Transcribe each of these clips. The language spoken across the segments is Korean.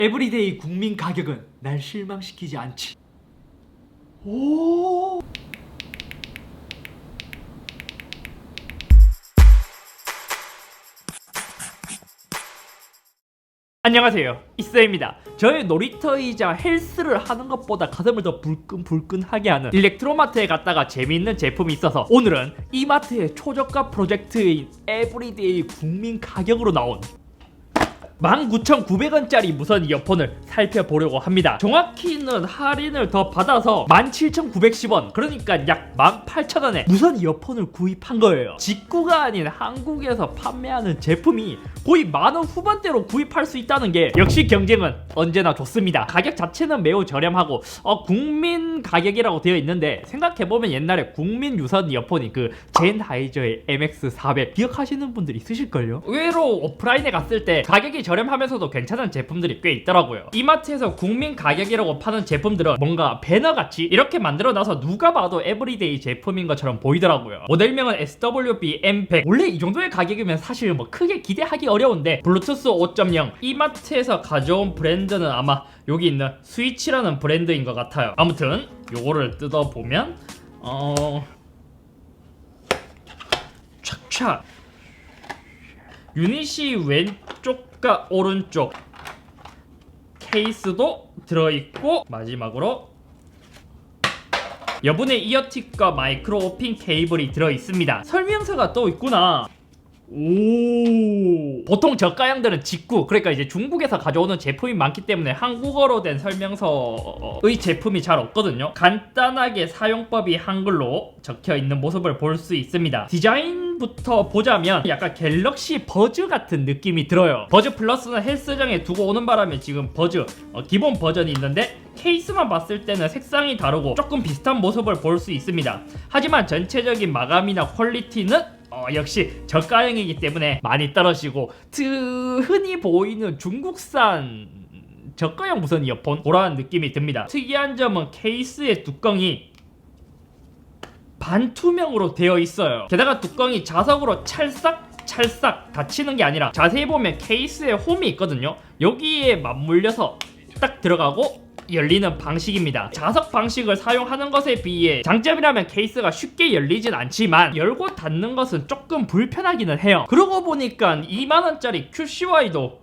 에브리데이 국민 가격은 날 실망시키지 않지. 오. 안녕하세요, 이스입니다. 저의 놀이터이자 헬스를 하는 것보다 가슴을 더 불끈불끈하게 하는 일렉트로마트에 갔다가 재미있는 제품이 있어서 오늘은 이마트의 초저가 프로젝트인 에브리데이 국민 가격으로 나온 19,900원짜리 무선 이어폰을 살펴보려고 합니다. 정확히는 할인을 더 받아서 17,910원, 그러니까 약 18,000원에 무선 이어폰을 구입한 거예요. 직구가 아닌 한국에서 판매하는 제품이 거의 만원 후반대로 구입할 수 있다는 게 역시 경쟁은 언제나 좋습니다. 가격 자체는 매우 저렴하고 국민 가격이라고 되어 있는데, 생각해보면 옛날에 국민 유선 이어폰이 그 젠하이저의 MX400 기억하시는 분들 있으실걸요? 의외로 오프라인에 갔을 때 가격이 저렴하면서도 괜찮은 제품들이 꽤 있더라고요. 이마트에서 국민 가격이라고 파는 제품들은 뭔가 배너같이 이렇게 만들어놔서 누가 봐도 에브리데이 제품인 것처럼 보이더라고요. 모델명은 SWB M100. 원래 이 정도의 가격이면 사실 뭐 크게 기대하기 어려운데, 블루투스 5.0 이마트에서 가져온 브랜드는 아마 여기 있는 스위치라는 브랜드인 것 같아요. 아무튼 요거를 뜯어보면 촥촥 유닛이 왼쪽과 오른쪽, 케이스도 들어있고, 마지막으로 여분의 이어팁과 마이크로 오핀 케이블이 들어있습니다. 설명서가 또 있구나. 오, 보통 저가형들은 직구, 그러니까 이제 중국에서 가져오는 제품이 많기 때문에 한국어로 된 설명서의 제품이 잘 없거든요. 간단하게 사용법이 한글로 적혀 있는 모습을 볼 수 있습니다. 디자인부터 보자면 약간 갤럭시 버즈 같은 느낌이 들어요. 버즈 플러스는 헬스장에 두고 오는 바람에 지금 버즈 기본 버전이 있는데, 케이스만 봤을 때는 색상이 다르고 조금 비슷한 모습을 볼 수 있습니다. 하지만 전체적인 마감이나 퀄리티는 역시 저가형이기 때문에 많이 떨어지고, 흔히 보이는 중국산 저가형 무선 이어폰 그런 느낌이 듭니다. 특이한 점은 케이스의 뚜껑이 반투명으로 되어 있어요. 게다가 뚜껑이 자석으로 찰싹 닫히는 게 아니라, 자세히 보면 케이스에 홈이 있거든요. 여기에 맞물려서 딱 들어가고 열리는 방식입니다. 자석 방식을 사용하는 것에 비해 장점이라면 케이스가 쉽게 열리진 않지만 열고 닫는 것은 조금 불편하기는 해요. 그러고 보니까 2만원짜리 QCY도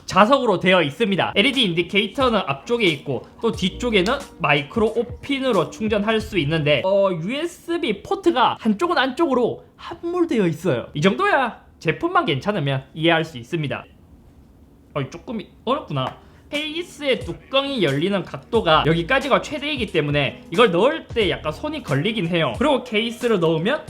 자석으로 되어 있습니다. LED 인디케이터는 앞쪽에 있고, 또 뒤쪽에는 마이크로 오핀으로 충전할 수 있는데 USB 포트가 한쪽은 안쪽으로 함몰되어 있어요. 이 정도야 제품만 괜찮으면 이해할 수 있습니다. 조금 어렵구나. 케이스의 뚜껑이 열리는 각도가 여기까지가 최대이기 때문에 이걸 넣을 때 약간 손이 걸리긴 해요. 그리고 케이스를 넣으면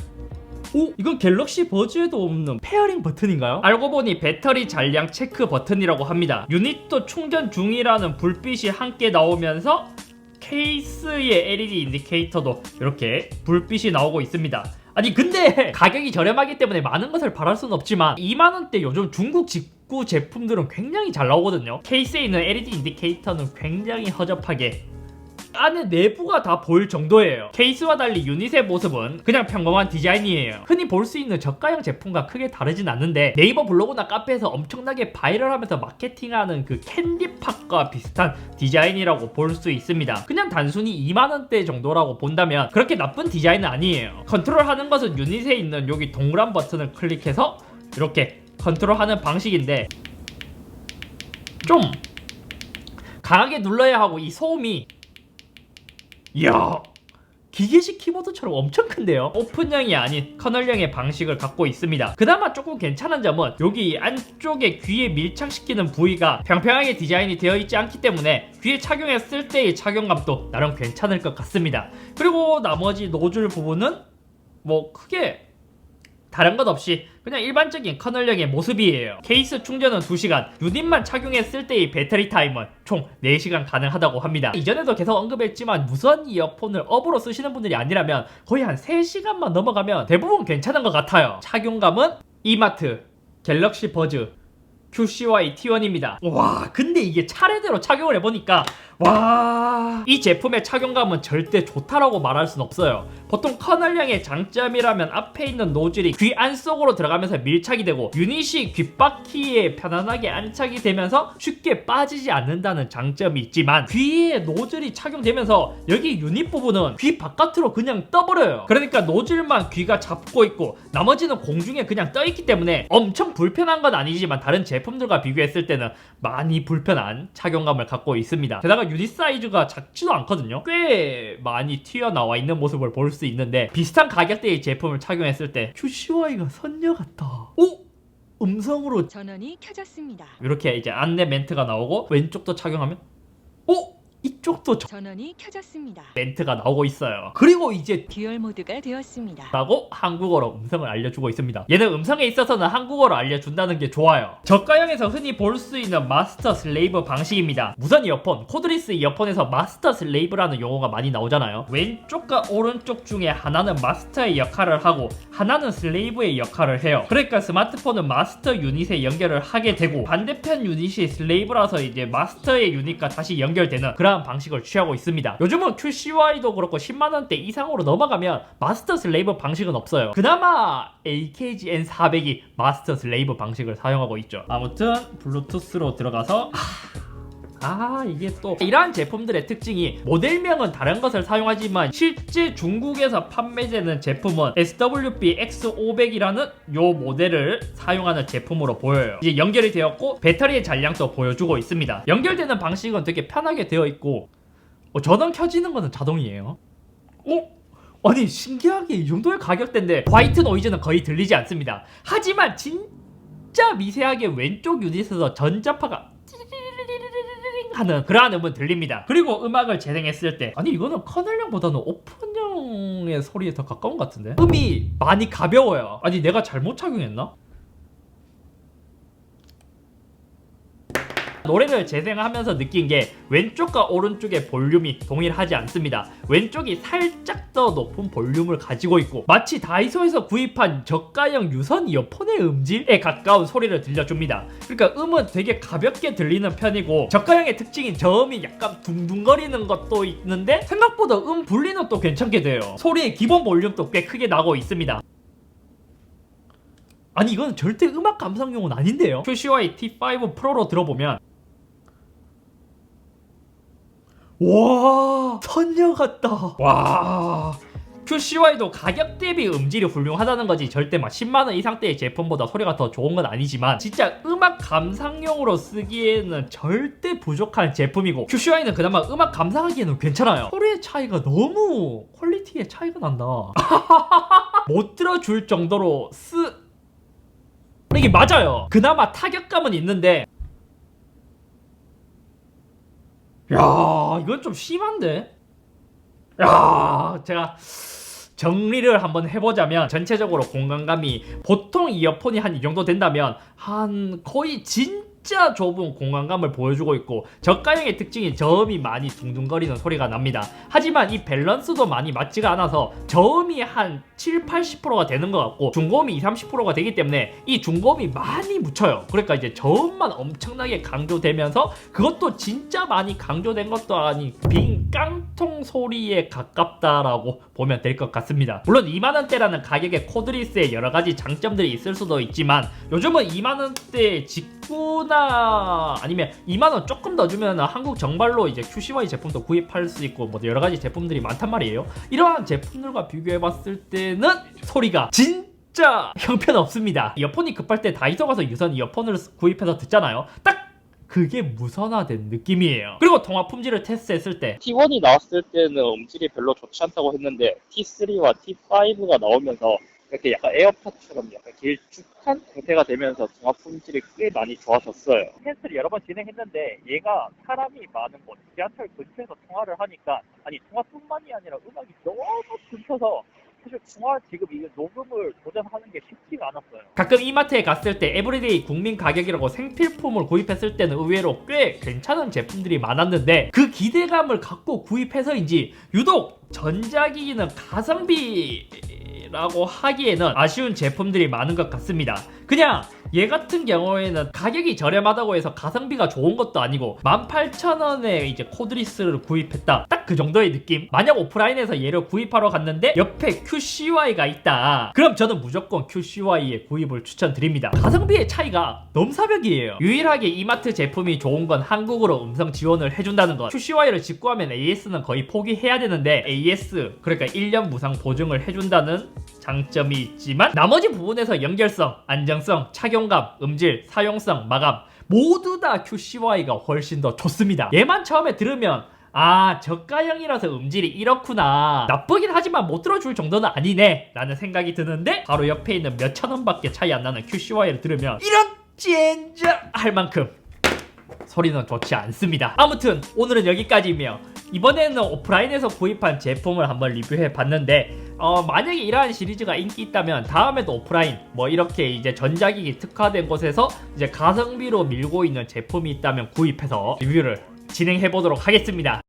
이건 갤럭시 버즈에도 없는 페어링 버튼인가요? 알고 보니 배터리 잔량 체크 버튼이라고 합니다. 유닛도 충전 중이라는 불빛이 함께 나오면서 케이스의 LED 인디케이터도 이렇게 불빛이 나오고 있습니다. 아니 근데 가격이 저렴하기 때문에 많은 것을 바랄 수는 없지만 2만원대 요즘 중국 직구 제품들은 굉장히 잘 나오거든요. 케이스에 있는 LED 인디케이터는 굉장히 허접하게 안에 내부가 다 보일 정도예요. 케이스와 달리 유닛의 모습은 그냥 평범한 디자인이에요. 흔히 볼 수 있는 저가형 제품과 크게 다르진 않는데, 네이버 블로그나 카페에서 엄청나게 바이럴하면서 마케팅하는 그 캔디팝과 비슷한 디자인이라고 볼 수 있습니다. 그냥 단순히 2만원대 정도라고 본다면 그렇게 나쁜 디자인은 아니에요. 컨트롤하는 것은 유닛에 있는 여기 동그란 버튼을 클릭해서 이렇게 컨트롤하는 방식인데, 좀 강하게 눌러야 하고, 이 소음이 이야, 기계식 키보드처럼 엄청 큰데요. 오픈형이 아닌 커널형의 방식을 갖고 있습니다. 그나마 조금 괜찮은 점은 여기 안쪽에 귀에 밀착시키는 부위가 평평하게 디자인이 되어 있지 않기 때문에 귀에 착용했을 때의 착용감도 나름 괜찮을 것 같습니다. 그리고 나머지 노즐 부분은 뭐 크게 다른 것 없이 그냥 일반적인 커널형의 모습이에요. 케이스 충전은 2시간, 유닛만 착용했을 때의 배터리 타임은 총 4시간 가능하다고 합니다. 이전에도 계속 언급했지만 무선 이어폰을 업으로 쓰시는 분들이 아니라면 거의 한 3시간만 넘어가면 대부분 괜찮은 것 같아요. 착용감은 이마트 갤럭시 버즈 QCY T1입니다. 와, 근데 이게 차례대로 착용을 해보니까 와, 이 제품의 착용감은 절대 좋다라고 말할 순 없어요. 보통 커널형의 장점이라면 앞에 있는 노즐이 귀 안쪽으로 들어가면서 밀착이 되고 유닛이 귓바퀴에 편안하게 안착이 되면서 쉽게 빠지지 않는다는 장점이 있지만 귀에 노즐이 착용되면서 여기 유닛 부분은 귀 바깥으로 그냥 떠버려요. 그러니까 노즐만 귀가 잡고 있고 나머지는 공중에 그냥 떠있기 때문에 엄청 불편한 건 아니지만 다른 제품들과 비교했을 때는 많이 불편한 착용감을 갖고 있습니다. 게다가 유닛 사이즈가 작지도 않거든요. 꽤 많이 튀어나와 있는 모습을 볼 수 있는데 비슷한 가격대의 제품을 착용했을 때 QCY가 선녀 같다. 오? 음성으로 전원이 켜졌습니다. 이렇게 이제 안내 멘트가 나오고 왼쪽도 착용하면 오? 이쪽도 전원이 켜졌습니다. 멘트가 나오고 있어요. 그리고 이제 듀얼 모드가 되었습니다. 라고 한국어로 음성을 알려주고 있습니다. 얘는 음성에 있어서는 한국어로 알려준다는 게 좋아요. 저가형에서 흔히 볼 수 있는 마스터 슬레이브 방식입니다. 무선 이어폰, 코드리스 이어폰에서 마스터 슬레이브라는 용어가 많이 나오잖아요. 왼쪽과 오른쪽 중에 하나는 마스터의 역할을 하고 하나는 슬레이브의 역할을 해요. 그러니까 스마트폰은 마스터 유닛에 연결을 하게 되고 반대편 유닛이 슬레이브라서 이제 마스터의 유닛과 다시 연결되는 그런 방식을 취하고 있습니다. 요즘은 QCY도 그렇고 10만원대 이상으로 넘어가면 마스터 슬레이브 방식은 없어요. 그나마 AKG N400이 마스터 슬레이브 방식을 사용하고 있죠. 아무튼 블루투스로 들어가서 이게 또 이러한 제품들의 특징이 모델명은 다른 것을 사용하지만 실제 중국에서 판매되는 제품은 SWB X500이라는 요 모델을 사용하는 제품으로 보여요. 이제 연결이 되었고 배터리의 잔량도 보여주고 있습니다. 연결되는 방식은 되게 편하게 되어 있고 전원 켜지는 거는 자동이에요. 아니 신기하게 이 정도의 가격대인데 화이트 노이즈는 거의 들리지 않습니다. 하지만 진짜 미세하게 왼쪽 유닛에서 전자파가 하는 그러한 음은 들립니다. 그리고 음악을 재생했을 때 아니 이거는 커널형보다는 오픈형의 소리에 더 가까운 것 같은데 음이 많이 가벼워요. 아니 내가 잘못 착용했나? 노래를 재생하면서 느낀 게 왼쪽과 오른쪽의 볼륨이 동일하지 않습니다. 왼쪽이 살짝 더 높은 볼륨을 가지고 있고 마치 다이소에서 구입한 저가형 유선 이어폰의 음질에 가까운 소리를 들려줍니다. 그러니까 음은 되게 가볍게 들리는 편이고 저가형의 특징인 저음이 약간 둥둥거리는 것도 있는데 생각보다 음 분리는 또 괜찮게 돼요. 소리의 기본 볼륨도 꽤 크게 나고 있습니다. 아니 이건 절대 음악 감상용은 아닌데요. QCY T5 프로로 들어보면 와 선녀 같다. 와 QCY도 가격 대비 음질이 훌륭하다는 거지 절대 막 10만원 이상대의 제품보다 소리가 더 좋은 건 아니지만 진짜 음악 감상용으로 쓰기에는 절대 부족한 제품이고 QCY는 그나마 음악 감상하기에는 괜찮아요. 소리의 차이가 너무 퀄리티의 차이가 난다. 못 들어줄 정도로 이게 맞아요. 그나마 타격감은 있는데 야 이건 좀 심한데? 야 제가 정리를 한번 해보자면 전체적으로 공간감이 보통 이어폰이 한 이 정도 된다면 한 거의 진짜 좁은 공간감을 보여주고 있고 저가형의 특징이 저음이 많이 둥둥거리는 소리가 납니다. 하지만 이 밸런스도 많이 맞지가 않아서 저음이 한 70-80%가 되는 것 같고 중고음이 20-30%가 되기 때문에 이 중고음이 많이 묻혀요. 그러니까 이제 저음만 엄청나게 강조되면서 그것도 진짜 많이 강조된 것도 아닌 빈 깡통 소리에 가깝다라고 보면 될 것 같습니다. 물론 2만원대라는 가격의 코드리스에 여러가지 장점들이 있을 수도 있지만 요즘은 2만원대 직구나 아니면 2만원 조금 더 주면 한국 정발로 이제 QCY 제품도 구입할 수 있고 뭐 여러가지 제품들이 많단 말이에요. 이러한 제품들과 비교해봤을 때는 소리가 진짜 형편없습니다. 이어폰이 급할 때 다이소 가서 유선 이어폰을 구입해서 듣잖아요. 딱 그게 무선화된 느낌이에요. 그리고 통화 품질을 테스트했을 때 T1이 나왔을 때는 음질이 별로 좋지 않다고 했는데 T3와 T5가 나오면서 이렇게 약간 에어팟처럼 약간 길쭉한 형태가 되면서 통화 품질이 꽤 많이 좋아졌어요. 테스트를 여러 번 진행했는데 얘가 사람이 많은 곳, 지하철 근처에서 통화를 하니까 아니 통화뿐만이 아니라 음악이 너무 끊겨서 사실 통화 지금 이게 녹음을 도전하는 게 쉽지가 않았어요. 가끔 이마트에 갔을 때 에브리데이 국민 가격이라고 생필품을 구입했을 때는 의외로 꽤 괜찮은 제품들이 많았는데 그 기대감을 갖고 구입해서인지 유독 전자기기는 가성비라고 하기에는 아쉬운 제품들이 많은 것 같습니다. 그냥 얘 같은 경우에는 가격이 저렴하다고 해서 가성비가 좋은 것도 아니고 18,000원에 이제 코드리스를 구입했다, 딱 그 정도의 느낌. 만약 오프라인에서 얘를 구입하러 갔는데 옆에 QCY가 있다, 그럼 저는 무조건 QCY의 구입을 추천드립니다. 가성비의 차이가 넘사벽이에요. 유일하게 이마트 제품이 좋은 건 한국어로 음성 지원을 해준다는 것. QCY를 직구하면 AS는 거의 포기해야 되는데 AS, 그러니까 1년 무상 보증을 해준다는 장점이 있지만 나머지 부분에서 연결성, 안정성, 착용감, 음질, 사용성, 마감 모두 다 QCY가 훨씬 더 좋습니다. 얘만 처음에 들으면 아, 저가형이라서 음질이 이렇구나, 나쁘긴 하지만 못 들어줄 정도는 아니네 라는 생각이 드는데, 바로 옆에 있는 몇천원 밖에 차이 안 나는 QCY를 들으면 이런 젠장 할 만큼 소리는 좋지 않습니다. 아무튼 오늘은 여기까지이며, 이번에는 오프라인에서 구입한 제품을 한번 리뷰해 봤는데 만약에 이러한 시리즈가 인기 있다면 다음에도 오프라인 뭐 이렇게 이제 전자기기 특화된 곳에서 이제 가성비로 밀고 있는 제품이 있다면 구입해서 리뷰를 진행해 보도록 하겠습니다.